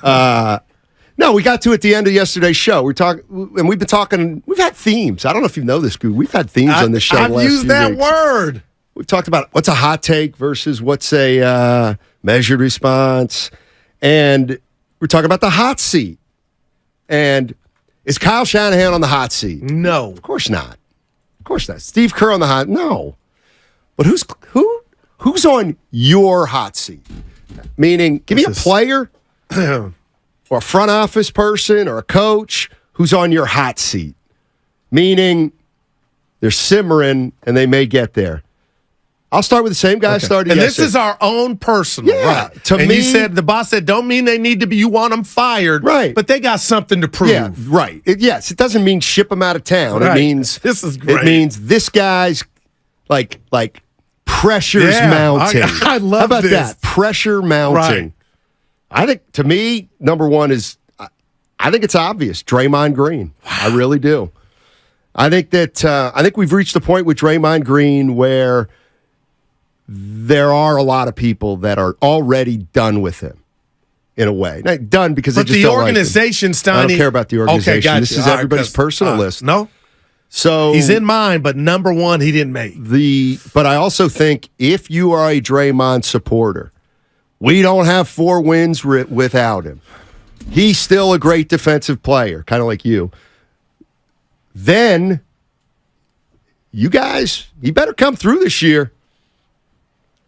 No, we got to at the end of yesterday's show. We've been talking. We've had themes. I don't know if you know this, Goo. We've had themes on this show. I've used that weeks. word. We've talked about what's a hot take versus what's a measured response, and we're talking about the hot seat. And is Kyle Shanahan on the hot seat? No, of course not. Of course not. Steve Kerr on the hot? No. But who's on your hot seat? Meaning, give me a player. Or a front office person or a coach who's on your hot seat, meaning they're simmering and they may get there. I'll start with the same guy I started yesterday. And this is our own personal, right? To me, you said the boss said, don't mean they need to be, you want them fired, right? But they got something to prove. Yeah, right. It doesn't mean ship them out of town. Right. It means this is great. It means this guy's like pressure's mounting. I love How about this. that? Pressure mounting. Right. I think, to me, number one is, I think it's obvious, Draymond Green. Wow. I really do. I think we've reached the point with Draymond Green where there are a lot of people that are already done with him, in a way. Not done because they just don't like him. But the organization, Steiny. I don't care about the organization. Okay, gotcha. This is everybody's personal list. No? So he's in mine, but number one, he didn't make. But I also think if you are a Draymond supporter, we don't have 4 wins without him. He's still a great defensive player, kind of like you. Then, you guys, you better come through this year.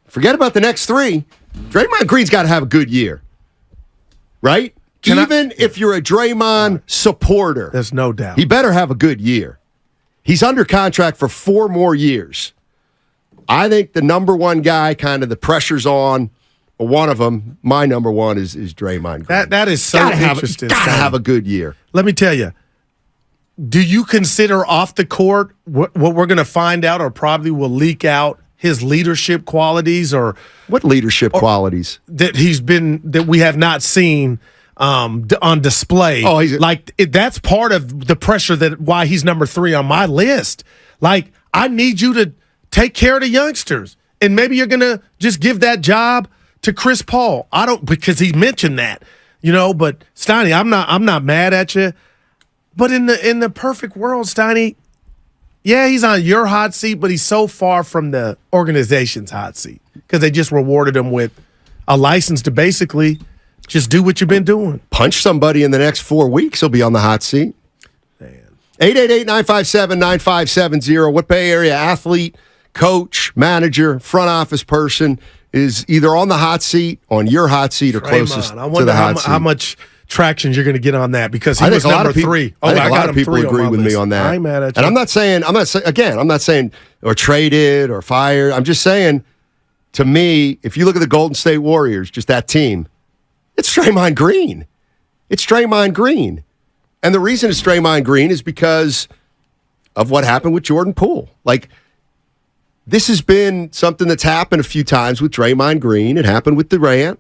Forget about the next 3. Draymond Green's got to have a good year. Right? If you're a Draymond supporter. There's no doubt. He better have a good year. He's under contract for 4 more years. I think the number one guy, kind of the pressure's on. One of them, my number one, is Draymond Green. That is so interesting. Got to have a good year. Let me tell you, do you consider off the court what we're going to find out or probably will leak out his leadership qualities or what leadership qualities that we have not seen on display? Oh, that's part of the pressure that why he's number 3 on my list. Like, I need you to take care of the youngsters, and maybe you're going to just give that job to Chris Paul. Because he mentioned that, but Steiny, I'm not mad at you. But in the perfect world, Steiny, yeah, he's on your hot seat, but he's so far from the organization's hot seat because they just rewarded him with a license to basically just do what you've been doing. Punch somebody in the next 4 weeks, he'll be on the hot seat. 888-957-9570. What Bay Area athlete, coach, manager, front office person is either on the hot seat, on your hot seat, or closest to the hot seat? I wonder how much traction you're going to get on that because he was number 3. I think a lot of people agree with me on that. I'm mad at you. And I'm not saying or traded or fired. I'm just saying, to me, if you look at the Golden State Warriors, just that team, it's Draymond Green. It's Draymond Green. And the reason it's Draymond Green is because of what happened with Jordan Poole. Like, this has been something that's happened a few times with Draymond Green. It happened with Durant.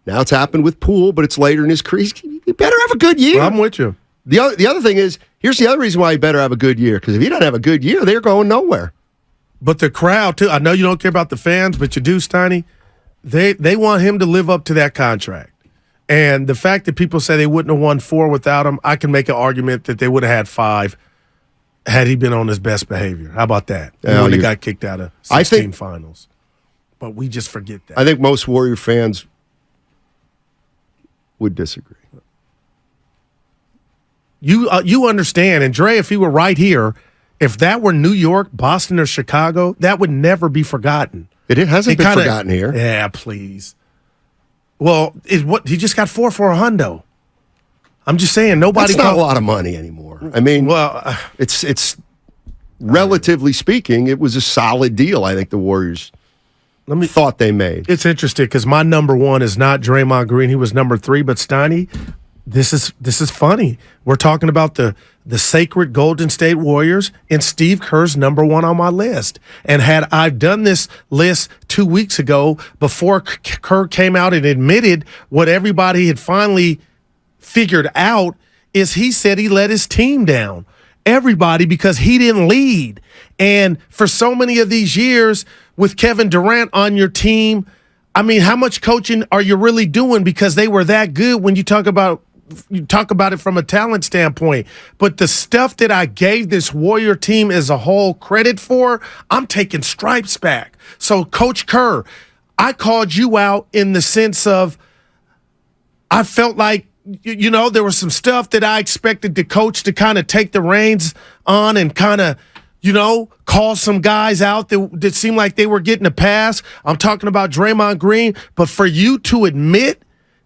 Now it's happened with Poole, but it's later in his career. He better have a good year. Well, I'm with you. The other thing is, here's the other reason why he better have a good year, because if he doesn't have a good year, they're going nowhere. But the crowd, too, I know you don't care about the fans, but you do, Steiny. They want him to live up to that contract. And the fact that people say they wouldn't have won 4 without him, I can make an argument that they would have had 5 had he been on his best behavior. How about that? He wouldn't have got kicked out of 16 finals. But we just forget that. I think most Warrior fans would disagree. You understand, and Dre, if he were right here, if that were New York, Boston, or Chicago, that would never be forgotten. It hasn't been forgotten here. Yeah, please. Well, he just got 4 for a hundo. I'm just saying, nobody. That's not a lot of money anymore. I mean, it's relatively speaking, it was a solid deal. I think the Warriors thought they made. It's interesting because my number 1 is not Draymond Green. He was number 3, but Steiny, this is funny. We're talking about the sacred Golden State Warriors, and Steve Kerr's number 1 on my list. And had I done this list 2 weeks ago, before Kerr came out and admitted what everybody had finally figured out, is he said he let his team down. Everybody, because he didn't lead. And for so many of these years with Kevin Durant on your team, I mean, how much coaching are you really doing? Because they were that good when you talk about it from a talent standpoint. But the stuff that I gave this Warrior team as a whole credit for, I'm taking stripes back. So, Coach Kerr, I called you out in the sense of I felt like, there was some stuff that I expected the coach to kind of take the reins on and kind of, call some guys out that seemed like they were getting a pass. I'm talking about Draymond Green. But for you to admit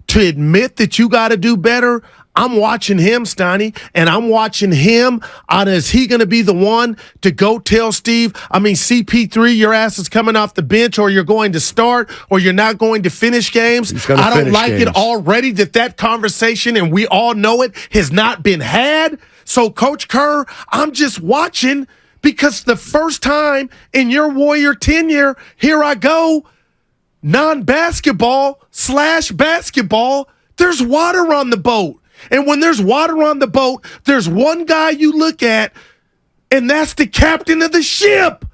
that you got to do better, I'm watching him, Steiny, and I'm watching him on is he going to be the one to go tell Steve, CP3, your ass is coming off the bench, or you're going to start, or you're not going to finish games. I don't like it already that conversation, and we all know it, has not been had. So, Coach Kerr, I'm just watching because the first time in your Warrior tenure, here I go, non-basketball/basketball, there's water on the boat. And when there's water on the boat, there's one guy you look at, and that's the captain of the ship.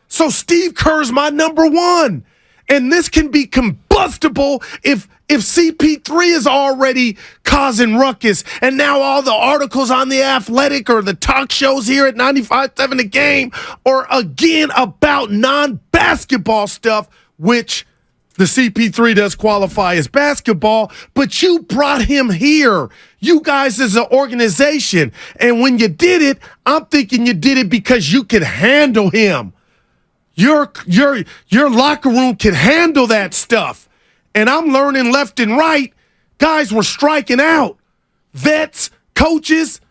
So Steve Kerr's my number one. And this can be combustible if CP3 is already causing ruckus, and now all the articles on The Athletic or the talk shows here at 95.7 The Game are again about non-basketball stuff, which the CP3 does qualify as basketball, but you brought him here. You guys as an organization. And when you did it, I'm thinking you did it because you could handle him. Your locker room can handle that stuff. And I'm learning left and right, guys were striking out. Vets, coaches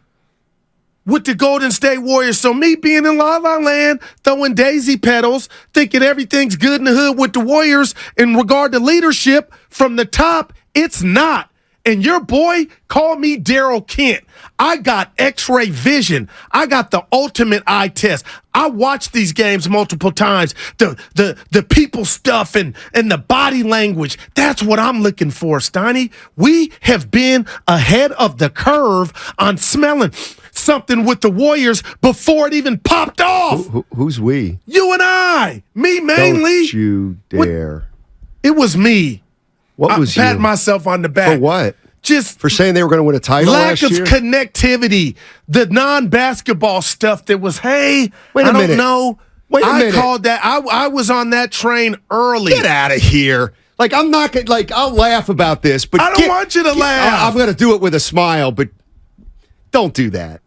with the Golden State Warriors. So me being in La La Land, throwing daisy petals, thinking everything's good in the hood with the Warriors in regard to leadership from the top, it's not. And your boy called me Daryl Kent. I got X-ray vision. I got the ultimate eye test. I watched these games multiple times. The people stuff and the body language. That's what I'm looking for, Steiny. We have been ahead of the curve on smelling something with the Warriors before it even popped off. Who's we? You and I. Me mainly. Don't you dare. It was me. What was you? I pat myself on the back. For what? Just for saying they were going to win a title last year? Lack of connectivity. The non-basketball stuff that was, Wait a minute. don't know. Wait a minute. I called that. I was on that train early. Get out of here. I'm not going to, I'll laugh about this, but I don't want you to laugh. I'm going to do it with a smile, but don't do that.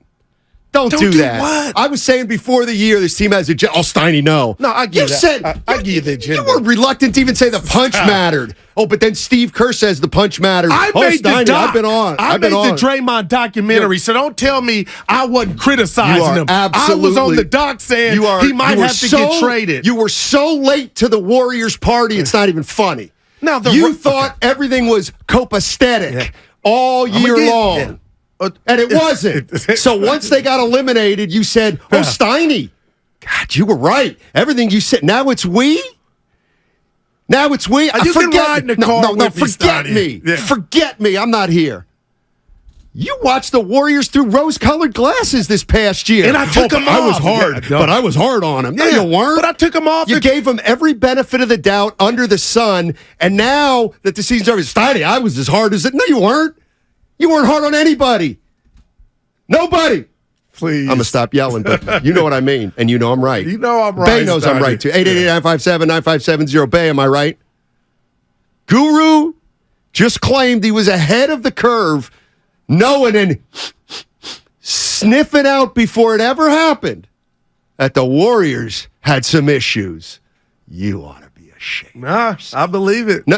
Don't do that. What? I was saying before the year, this team has a Steiny, no. No, I give you that. said I give you the agenda. You were reluctant to even say the punch mattered. Oh, but then Steve Kerr says the punch mattered. Steiny, I've been on. I made the Draymond documentary, so don't tell me I wasn't criticizing him. Absolutely. I was on the dock saying he might have to get traded. You were so late to the Warriors party, it's not even funny. Now you thought everything was copacetic all year long. Yeah. And it wasn't. So once they got eliminated, you said, Steiny. God, you were right. Everything you said. Now it's we? Now it's we? You can ride in the car with me, forget me. Yeah. Forget me. I'm not here. You watched the Warriors through rose-colored glasses this past year. And I took them off. I was hard, but I was hard on him. No, you weren't. But I took them off. You gave them every benefit of the doubt under the sun, and now that the season's over, Steiny, I was as hard as it. No, you weren't. You weren't hard on anybody. Nobody. Please. I'm going to stop yelling, but you know what I mean, and you know I'm right. You know I'm right. Bay knows I'm right, too. 888-957-9570. Bay, am I right? Guru just claimed he was ahead of the curve, knowing and sniffing out before it ever happened that the Warriors had some issues. You ought to be ashamed. Nah, I believe it. No,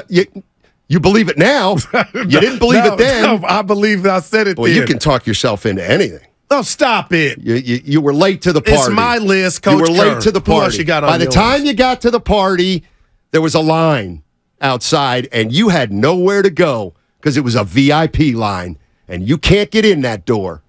you believe it now. You didn't believe it then. No, I believe I said it then. You can talk yourself into anything. Oh, stop it. You were late to the party. It's my list, Coach You were Kerr. late to the party. Who else you got on By the time you got to the party, there was a line outside, and you had nowhere to go because it was a VIP line, and you can't get in that door.